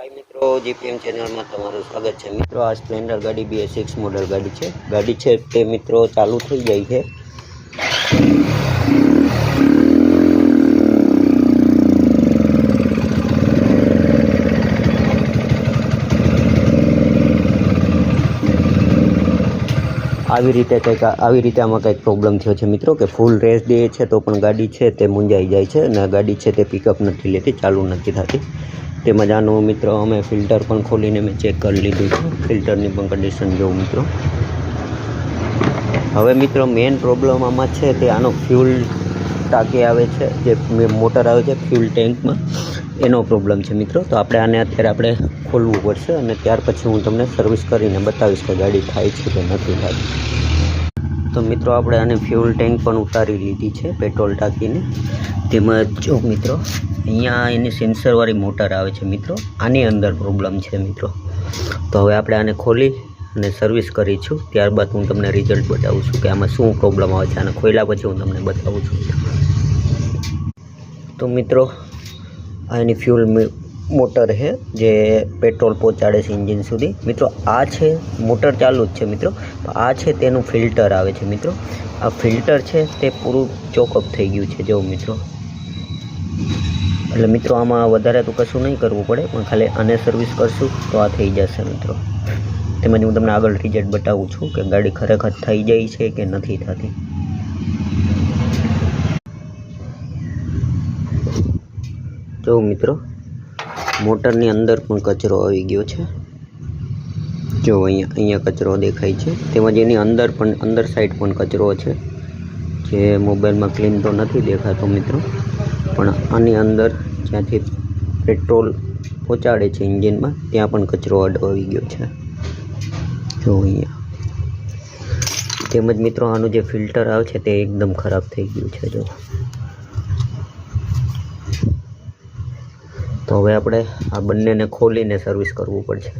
हाय मित्रों, GPM channel में तमाરું स्वागत है। मित्रों आ स्प्लेન્ડર गाड़ी BS6 मॉडल गाड़ी है ते मित्रों चालू थई जाय छे। આવી રીતે આમાં કંઈક પ્રોબ્લેમ થયો છે મિત્રો કે ફૂલ રેસ દે છે તો પણ ગાડી છે તે મૂંઝાઈ જાય છે અને ગાડી છે તે પિકઅપ નથી લેતી, ચાલુ નથી થતી। તેમજ આનું મિત્રો અમે ફિલ્ટર પણ ખોલીને મેં ચેક કરી લીધું છે, ફિલ્ટરની પણ કન્ડિશન જોઉં મિત્રો। હવે મિત્રો મેઇન પ્રોબ્લેમ આમાં છે તે આનો ફ્યુલ ટાંકી આવે છે, જે મોટર આવે છે ફ્યુલ ટેન્કમાં, એનો પ્રોબ્લેમ છે મિત્રો। તો આને અત્યારે ખોલવું પડશે અને ત્યાર પછી હું તમને સર્વિસ કરીને બતાવીશ કે ગાડી થાય છે કે નથી થતી। તો મિત્રો આપણે આને ફ્યુલ ટેન્ક પણ ઉતારી લીધી છે, પેટ્રોલ ટાંકીને। તેમજ જો મિત્રો અહીંયા એની સેન્સરવાળી મોટર આવે છે મિત્રો, આની અંદર પ્રોબ્લેમ છે મિત્રો। તો હવે આપણે આને ખોલી અને સર્વિસ કરીશું, ત્યારબાદ હું તમને રિઝલ્ટ બતાવું છું કે આમાં શું પ્રોબ્લેમ આવે છે। આને ખોલ્યા પછી હું તમને બતાવું છું। તો મિત્રો આ એની ફ્યુલ મોટર है જે પેટ્રોલ પહોંચાડે છે इंजिन સુધી મિત્રો। આ છે મોટર ચાલુ જ છે મિત્રો, આ છે તેનું ફિલ્ટર આવે છે મિત્રો। આ ફિલ્ટર છે તે પૂરું ચોકઅપ થઈ ગયું છે જો મિત્રો। એટલે મિત્રો આમાં વધારે તો કશું નહીં કરવું પડે, પણ ખાલી આને સર્વિસ કરશું તો આ થઈ જશે મિત્રો। તેમજ હું તમને આગળ રિઝલ્ટ બતાવું છું કે ગાડી ખરેખર થઈ જાય છે કે નથી થતી। જો મિત્રો મોટરની અંદર પણ કચરો આવી ગયો છે, જો અહીંયા કચરો દેખાય છે। તેમજ એની અંદર સાઈડ પણ કચરો છે, જે મોબાઈલમાં ક્લીન તો નથી દેખાતો મિત્રો, પણ આની અંદર જ્યાંથી પેટ્રોલ પહોંચાડે છે એન્જિનમાં ત્યાં પણ કચરો આવી ગયો છે જો અહીંયા। તેમજ મિત્રો આનું જે ફિલ્ટર આવે છે તે એકદમ ખરાબ થઈ ગયું છે જો। તો હવે આપણે આ બંનેને ખોલીને સર્વિસ કરવું પડશે।